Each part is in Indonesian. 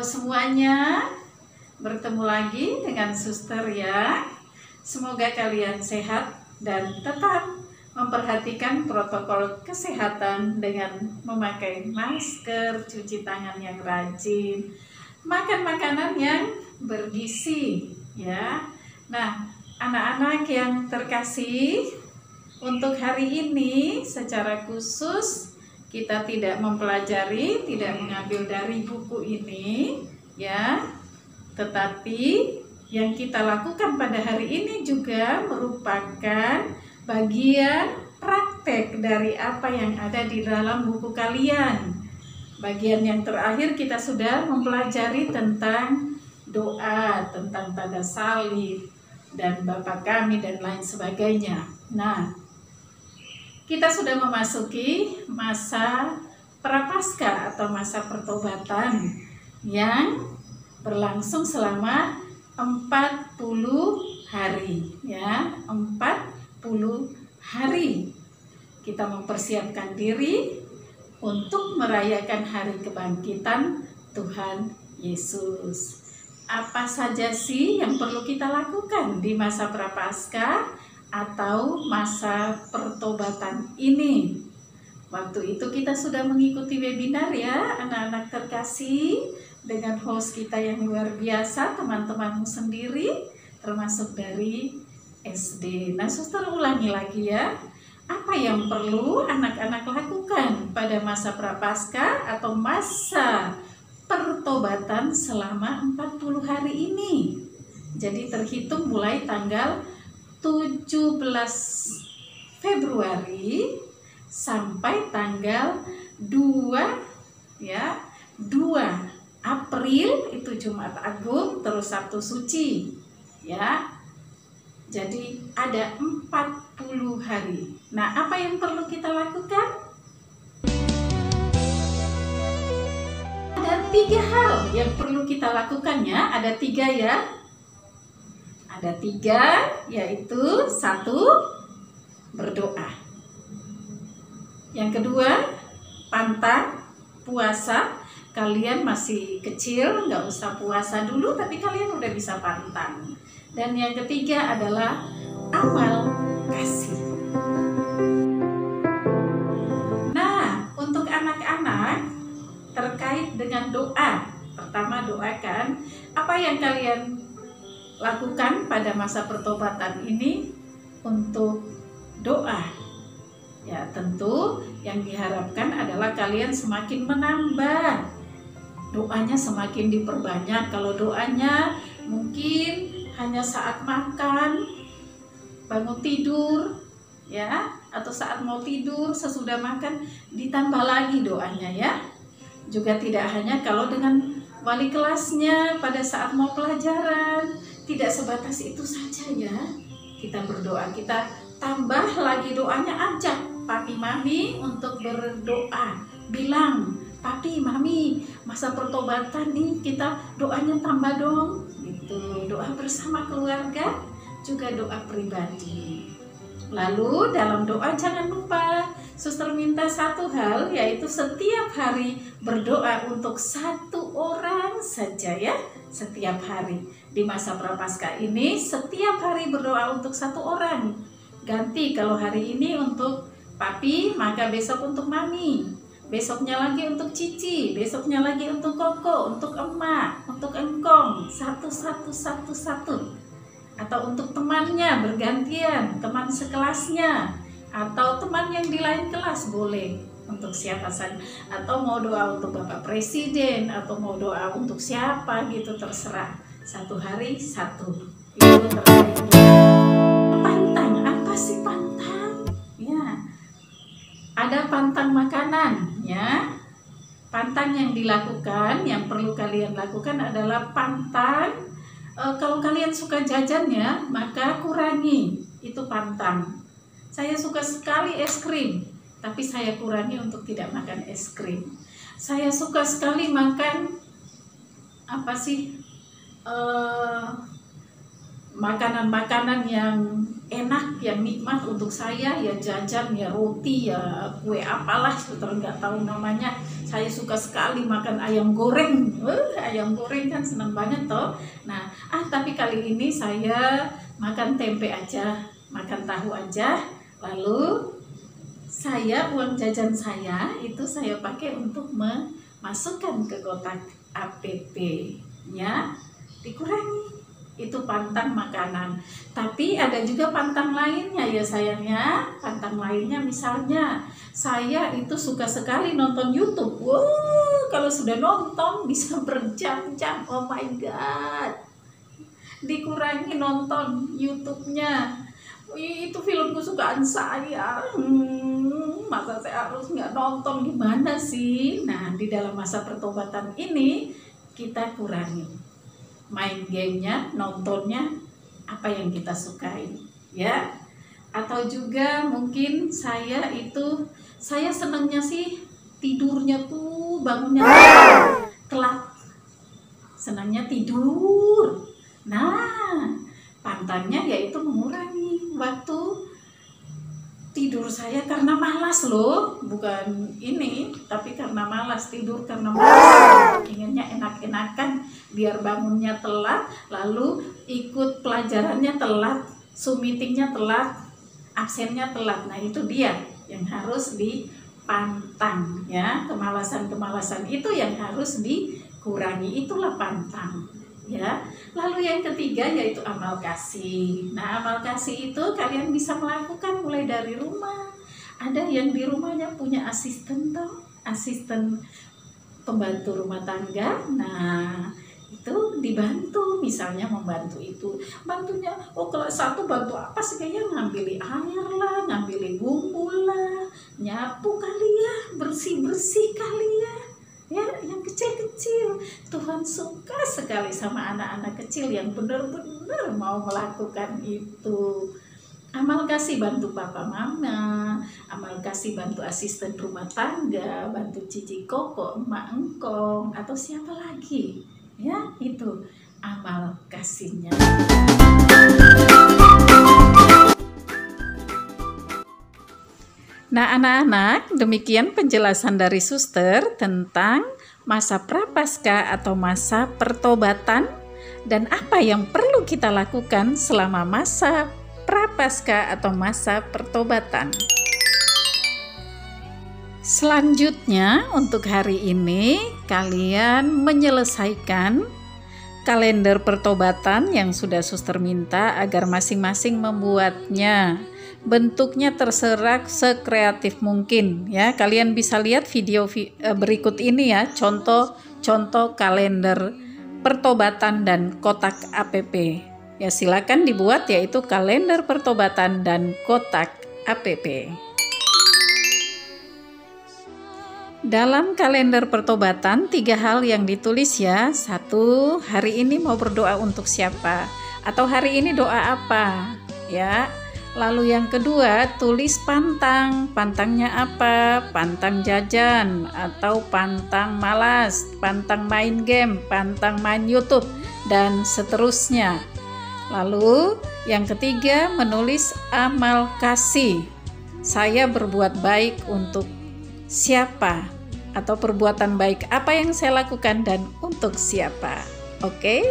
semuanya, bertemu lagi dengan Suster ya. Semoga kalian sehat dan tetap memperhatikan protokol kesehatan dengan memakai masker, cuci tangan yang rajin, makan makanan yang bergizi ya. Nah, anak-anak yang terkasih, untuk hari ini secara khusus kita tidak mempelajari, tidak mengambil dari buku ini ya, tetapi yang kita lakukan pada hari ini juga merupakan bagian praktek dari apa yang ada di dalam buku kalian. Bagian yang terakhir kita sudah mempelajari tentang doa, tentang tanda salib dan Bapa Kami dan lain sebagainya. Nah, kita sudah memasuki masa prapaskah atau masa pertobatan yang berlangsung selama 40 hari ya, 40 hari kita mempersiapkan diri untuk merayakan hari kebangkitan Tuhan Yesus. Apa saja sih yang perlu kita lakukan di masa prapaskah atau masa pertobatan ini? Waktu itu kita sudah mengikuti webinar ya, anak-anak terkasih, dengan host kita yang luar biasa, teman-temanmu sendiri, termasuk dari SD. Nah, Suster ulangi lagi ya, apa yang perlu anak-anak lakukan pada masa prapaskah atau masa pertobatan selama 40 hari ini. Jadi terhitung mulai tanggal 17 Februari sampai tanggal 2 ya, 2 April itu Jumat Agung, terus Sabtu Suci ya. Jadi ada 40 hari. Nah, apa yang perlu kita lakukan? Ada 3 hal yang perlu kita lakukan ya. Ada 3 ya. Ada 3, yaitu 1, berdoa. Yang kedua, pantang puasa. Kalian masih kecil, nggak usah puasa dulu, tapi kalian udah bisa pantang. Dan yang ketiga adalah amal kasih. Nah, untuk anak-anak terkait dengan doa, pertama doakan apa yang kalian lakukan pada masa pertobatan ini untuk doa. Ya, tentu yang diharapkan adalah kalian semakin menambah. Doanya semakin diperbanyak. Kalau doanya mungkin hanya saat makan, bangun tidur, ya, atau saat mau tidur, sesudah makan, ditambah lagi doanya ya. Juga tidak hanya kalau dengan wali kelasnya pada saat mau pelajaran, tidak sebatas itu saja ya. Kita berdoa, kita tambah lagi doanya, ajak papi mami untuk berdoa. Bilang, papi mami, masa pertobatan nih kita doanya tambah dong. Gitu, doa bersama keluarga, juga doa pribadi. Lalu dalam doa jangan lupa Suster minta 1 hal, yaitu setiap hari berdoa untuk 1 orang saja ya. Setiap hari di masa prapaskah ini, setiap hari berdoa untuk 1 orang. Ganti, kalau hari ini untuk papi, maka besok untuk mami, besoknya lagi untuk cici, besoknya lagi untuk koko, untuk emak, untuk engkong, satu. Atau untuk temannya bergantian, teman sekelasnya, atau teman yang di lain kelas boleh, untuk siapa saja. Atau mau doa untuk Bapak Presiden, atau mau doa untuk siapa gitu, terserah. 1 hari 1. Itu terkait pantang. Apa sih pantang? Ya, ada pantang makanan ya. Pantang yang dilakukan, yang perlu kalian lakukan adalah pantang. Kalau kalian suka jajan ya, maka kurangi, itu pantang. Saya suka sekali es krim, tapi saya kurangi untuk tidak makan es krim. Saya suka sekali makan makanan-makanan yang enak, yang nikmat untuk saya, ya jajan, ya roti, ya kue apalah, suster nggak tahu namanya. Saya suka sekali makan ayam goreng. Ayam goreng kan senang banget toh. Nah, tapi kali ini saya makan tempe aja, makan tahu aja. Lalu saya uang jajan saya itu saya pakai untuk memasukkan ke kotak APP, ya dikurangi. Itu pantang makanan. Tapi ada juga pantang lainnya ya sayangnya. Pantang lainnya misalnya saya itu suka sekali nonton YouTube. Wow, kalau sudah nonton bisa berjam-jam. Oh my god. Dikurangi nonton YouTube-nya. Itu film kesukaan saya. Masa saya harus nggak nonton, gimana sih? Nah, di dalam masa pertobatan ini kita kurangi main gamenya, nontonnya apa yang kita sukai, ya. Atau juga mungkin saya senangnya sih tidurnya tuh bangunnya telat, senangnya tidur. Nah, pantangnya yaitu mengurangi waktu tidur saya karena malas loh, bukan ini, tapi karena malas tidur, karena malas, inginnya enak-enakan biar bangunnya telat, lalu ikut pelajarannya telat, Zoom meetingnya telat, absennya telat. Nah itu dia yang harus dipantang ya, kemalasan-kemalasan itu yang harus dikurangi, itulah pantang. Ya, lalu yang ketiga yaitu amal kasih. Nah, amal kasih itu kalian bisa melakukan mulai dari rumah. Ada yang di rumahnya punya asisten toh, asisten pembantu rumah tangga. Nah, itu dibantu, misalnya membantu itu. Bantunya, kalau satu bantu apa sih, kayaknya ngambil air lah, ngambil bumbu lah, nyapu kali ya, bersih-bersih kali ya. Ya, yang kecil-kecil. Tuhan suka sekali sama anak-anak kecil yang benar-benar mau melakukan itu. Amal kasih bantu papa mama, amal kasih bantu asisten rumah tangga, bantu cici koko, emak engkong, atau siapa lagi. Ya, itu amal kasihnya. Nah anak-anak, demikian penjelasan dari suster tentang masa prapaskah atau masa pertobatan dan apa yang perlu kita lakukan selama masa prapaskah atau masa pertobatan. Selanjutnya untuk hari ini kalian menyelesaikan kalender pertobatan yang sudah suster minta agar masing-masing membuatnya. Bentuknya terserah sekreatif mungkin ya. Kalian bisa lihat video berikut ini ya, contoh kalender pertobatan dan kotak APP. Ya silakan dibuat, yaitu kalender pertobatan dan kotak APP. Dalam kalender pertobatan 3 hal yang ditulis ya. 1, hari ini mau berdoa untuk siapa? Atau hari ini doa apa? Ya. Lalu yang kedua, tulis pantang. Pantangnya apa? Pantang jajan atau pantang malas, pantang main game, pantang main YouTube, dan seterusnya. Lalu yang ketiga, menulis amal kasih. Saya berbuat baik untuk siapa? Atau perbuatan baik apa yang saya lakukan dan untuk siapa? Oke?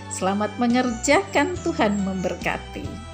Selamat mengerjakan, Tuhan memberkati.